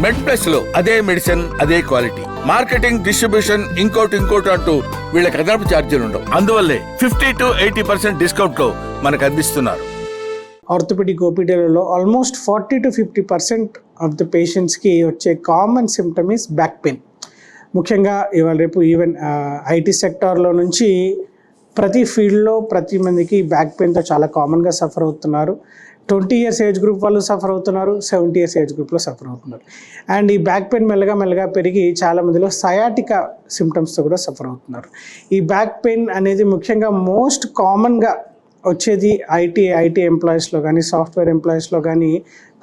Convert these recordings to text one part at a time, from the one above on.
మెడ్ plus లో అదే medicine అదే క్వాలిటీ. మార్కెటింగ్, డిస్ట్రిబ్యూషన్, ఇంకోటి అంటూ వీళ్ళకి అదనపు ఛార్జీలు ఉండవు. అందువల్లే 50 to 80% డిస్కౌంట్ లో మనకు అందిస్తున్నారు. ఆర్థోపెడిక్ ఓపీడీలలో ఆల్మోస్ట్ 40 to 50% ఆఫ్ ద పేషెంట్స్కి వచ్చే common symptom is back pain. ముఖ్యంగా ఇవాళ రేపు ఈవెన్ ఐటీ సెక్టార్లో నుంచి ప్రతి ఫీల్డ్లో ప్రతి మందికి బ్యాక్ పెయిన్తో చాలా కామన్గా సఫర్ అవుతున్నారు. 20 years ఏజ్ గ్రూప్ వాళ్ళు సఫర్ అవుతున్నారు, 70 years ఏజ్ గ్రూప్లో సఫర్ అవుతున్నారు. అండ్ ఈ బ్యాక్ పెయిన్ మెల్లగా పెరిగి చాలామందిలో సయాటికా సిమ్టమ్స్తో కూడా సఫర్ అవుతున్నారు. ఈ బ్యాక్ పెయిన్ అనేది ముఖ్యంగా మోస్ట్ కామన్గా వచ్చేది ఐటీ ఎంప్లాయీస్లో కానీ సాఫ్ట్వేర్ ఎంప్లాయీస్లో కానీ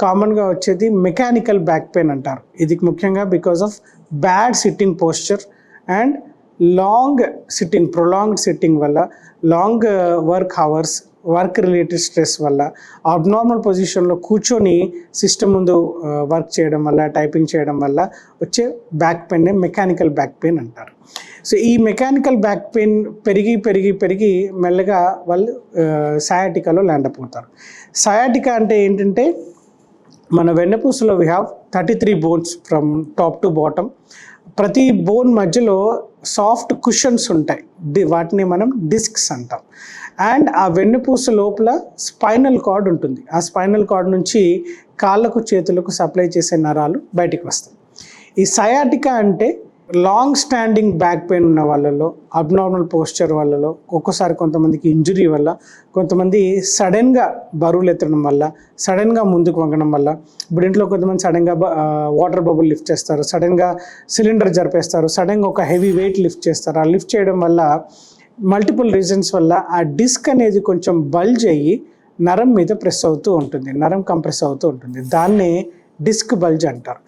కామన్గా వచ్చేది మెకానికల్ బ్యాక్ పెయిన్ అంటారు. ఇది ముఖ్యంగా because of bad sitting posture and long sitting, prolonged sitting వల్ల, long work hours, work related stress వల్ల, అబ్నార్మల్ పొజిషన్లో కూర్చొని సిస్టమ్ ముందు వర్క్ చేయడం వల్ల, టైపింగ్ చేయడం వల్ల వచ్చే back pain mechanical back pain అంటారు. సో ఈ మెకానికల్ బ్యాక్ పెయిన్ పెరిగి మెల్లగా వాళ్ళు సయాటికాలో ల్యాండ్ అప్ అవుతారు. సయాటికా అంటే ఏంటంటే మన వెన్నపూసలో we have 33 bones from top to bottom. ప్రతి బోన్ మధ్యలో సాఫ్ట్ కుషన్స్ ఉంటాయి, వాటిని మనం డిస్క్స్ అంటాం. అండ్ ఆ వెన్నుపూస లోపల స్పైనల్ కార్డ్ ఉంటుంది. ఆ స్పైనల్ కార్డ్ నుంచి కాళ్ళకు చేతులకు సప్లై చేసే నరాలు బయటికి వస్తాయి. ఈ సయాటికా అంటే లాంగ్ స్టాండింగ్ బ్యాక్ పెయిన్ ఉన్న వాళ్ళలో, అబ్నార్మల్ పోస్చర్ వాళ్ళలో, ఒక్కోసారి కొంతమందికి ఇంజురీ వల్ల, కొంతమంది సడన్గా బరువులు ఎత్తడం వల్ల, సడన్గా ముందుకు వంగడం వల్ల, ఇప్పుడు ఇంట్లో కొంతమంది సడన్గా వాటర్ బబుల్ లిఫ్ట్ చేస్తారు, సడన్గా సిలిండర్ జరిపేస్తారు, సడన్గా ఒక హెవీ వెయిట్ లిఫ్ట్ చేస్తారు. ఆ లిఫ్ట్ చేయడం వల్ల మల్టిపుల్ రీజన్స్ వల్ల ఆ డిస్క్ అనేది కొంచెం బల్జ్ అయ్యి నరం మీద ప్రెస్ అవుతూ ఉంటుంది, నరం కంప్రెస్ అవుతూ ఉంటుంది. దాన్నే డిస్క్ బల్జ్ అంటారు.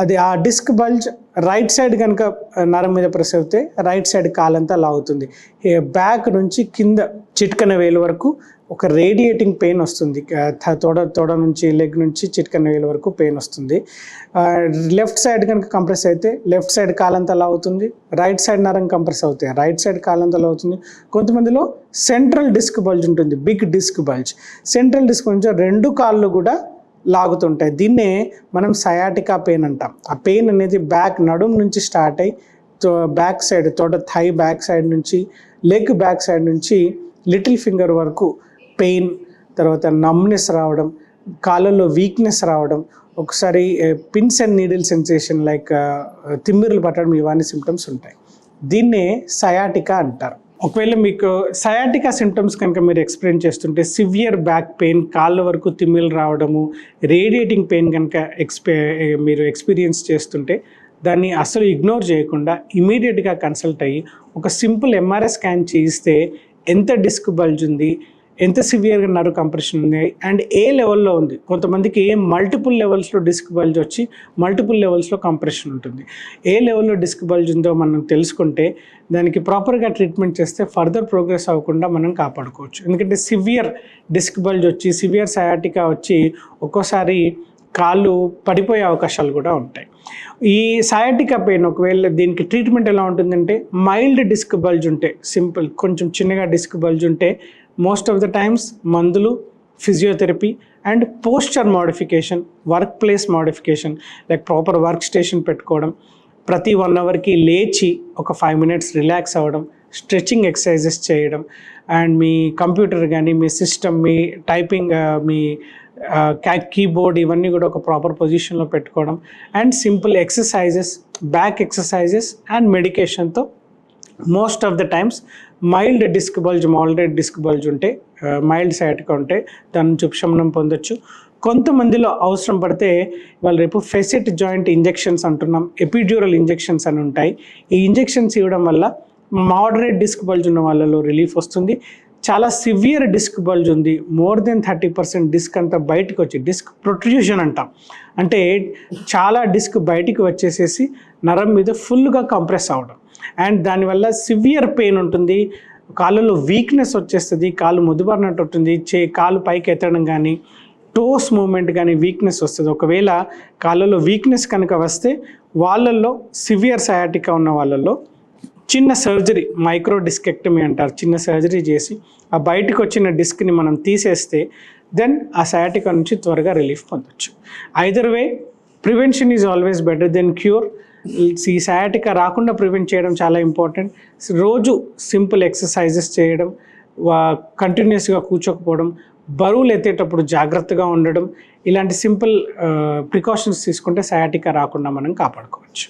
అది ఆ డిస్క్ బల్జ్ రైట్ సైడ్ కనుక నరం మీద ప్రెస్ అవుతే రైట్ సైడ్ కాలంతా లాగుతుంది. బ్యాక్ నుంచి కింద చిట్కన వేలు వరకు ఒక రేడియేటింగ్ పెయిన్ వస్తుంది. తొడ నుంచి లెగ్ నుంచి చిట్కన వేలు వరకు పెయిన్ వస్తుంది. లెఫ్ట్ సైడ్ కనుక కంప్రెస్ అయితే లెఫ్ట్ సైడ్ కాలంతా లాగుతుంది, రైట్ సైడ్ నరం కంప్రెస్ అవుతాయి, రైట్ సైడ్ కాలంతా లాగుతుంది. కొంతమందిలో సెంట్రల్ డిస్క్ బల్జ్ ఉంటుంది, big disc bulge. Central disc నుంచి 2 కాళ్ళు కూడా లాగుతుంటాయి. దీన్నే మనం సయాటికా పెయిన్ అంటాం. ఆ పెయిన్ అనేది బ్యాక్ నడుం నుంచి స్టార్ట్ అయ్యి back side thigh back side నుంచి లెగ్ బ్యాక్ సైడ్ నుంచి లిటిల్ ఫింగర్ వరకు పెయిన్, తర్వాత నమ్నెస్ రావడం, కాళ్ళల్లో వీక్నెస్ రావడం, ఒకసారి pins and needle sensation like తిమ్మిర్లు పట్టడం, ఇవన్నీ సిమ్టమ్స్ ఉంటాయి. దీన్నే సయాటికా అంటారు. ఒకవేళ మీకు సయాటికా సిమ్టమ్స్ కనుక మీరు ఎక్స్పీరియన్స్ చేస్తుంటే, సివియర్ బ్యాక్ పెయిన్, కాళ్ళ వరకు తిమ్మిలు రావడము, రేడియేటింగ్ పెయిన్ కనుక మీరు ఎక్స్పీరియన్స్ చేస్తుంటే దాన్ని అసలు ఇగ్నోర్ చేయకుండా ఇమీడియట్గా కన్సల్ట్ అయ్యి ఒక సింపుల్ ఎంఆర్ఐ స్కాన్ చేయిస్తే ఎంత డిస్క్ బల్జ్ ఉంది, ఎంత సివియర్గా నర్వ్ కంప్రెషన్ ఉంది అండ్ ఏ లెవెల్లో ఉంది. కొంతమందికి మల్టిపుల్ లెవెల్స్లో డిస్క్ బల్జ్ వచ్చి మల్టిపుల్ లెవెల్స్లో కంప్రెషన్ ఉంటుంది. ఏ లెవెల్లో డిస్క్ బల్జ్ ఉందో మనం తెలుసుకుంటే దానికి ప్రాపర్గా ట్రీట్మెంట్ చేస్తే ఫర్దర్ ప్రోగ్రెస్ అవ్వకుండా మనం కాపాడుకోవచ్చు. ఎందుకంటే సివియర్ డిస్క్ బల్జ్ వచ్చి, సివియర్ సయాటికా వచ్చి ఒక్కోసారి కాళ్ళు పడిపోయే అవకాశాలు కూడా ఉంటాయి. ఈ సయాటికా పెయిన్ ఒకవేళ దీనికి ట్రీట్మెంట్ ఎలా ఉంటుందంటే, మైల్డ్ డిస్క్ బల్జ్ ఉంటే, సింపుల్ కొంచెం చిన్నగా డిస్క్ బల్జ్ ఉంటే మోస్ట్ ఆఫ్ ద టైమ్స్ మందులు, physiotherapy and posture modification, work place modification like proper work station పెట్టుకోవడం, ప్రతి 1 అవర్కి లేచి ఒక 5 minutes రిలాక్స్ అవ్వడం, స్ట్రెచింగ్ ఎక్సర్సైజెస్ చేయడం అండ్ మీ కంప్యూటర్ కానీ మీ సిస్టమ్, మీ టైపింగ్, మీ కీబోర్డ్ ఇవన్నీ కూడా ఒక ప్రాపర్ పొజిషన్లో పెట్టుకోవడం and simple exercises, back exercises and మెడికేషన్తో most of the times mild disc bulge, moderate disc bulge ఉంటే, మైల్డ్ సయాటికా ఉంటే దాని నుంచి ఉపశమనం పొందొచ్చు. కొంతమందిలో అవసరం పడితే వాళ్ళు రేపు ఫెసెట్ జాయింట్ ఇంజెక్షన్స్ అంటున్నాం, ఎపిడ్యూరల్ ఇంజెక్షన్స్ అని ఉంటాయి. ఈ ఇంజెక్షన్స్ ఇవ్వడం వల్ల మోడరేట్ డిస్క్ బల్జ్ ఉన్న వాళ్ళలో రిలీఫ్ వస్తుంది. చాలా సివియర్ డిస్క్ బల్జ్ ఉంది, మోర్ దెన్ 30% డిస్క్ అంతా బయటకు వచ్చి డిస్క్ ప్రొట్రూషన్ అంటాం. అంటే చాలా డిస్క్ బయటికి వచ్చేసేసి నరం మీద ఫుల్గా కంప్రెస్ అవ్వడం అండ్ దానివల్ల సివియర్ పెయిన్ ఉంటుంది. కాళ్ళలో వీక్నెస్ వచ్చేస్తుంది, కాళ్ళు ముద్దుబారినట్టు ఉంటుంది, కాలు పైకి ఎత్తడం కానీ టోస్ మూమెంట్ కానీ వీక్నెస్ వస్తుంది. ఒకవేళ కాళ్ళలో వీక్నెస్ కనుక వస్తే వాళ్ళల్లో సివియర్ సయాటికా ఉన్న వాళ్ళల్లో చిన్న సర్జరీ, మైక్రో డిస్కెక్టమీ అంటారు, చిన్న సర్జరీ చేసి ఆ బయటకు వచ్చిన డిస్క్ని మనం తీసేస్తే దెన్ ఆ సయాటికా నుంచి త్వరగా రిలీఫ్ పొందొచ్చు. Either way prevention is always better than cure. ఈ సయాటికా రాకుండా ప్రివెంట్ చేయడం చాలా ఇంపార్టెంట్. రోజు సింపుల్ ఎక్సర్సైజెస్ చేయడం, కంటిన్యూస్గా కూర్చోకపోవడం, బరువులు ఎత్తేటప్పుడు జాగ్రత్తగా ఉండడం, ఇలాంటి సింపుల్ ప్రికాషన్స్ తీసుకుంటే సయాటికా రాకుండా మనం కాపాడుకోవచ్చు.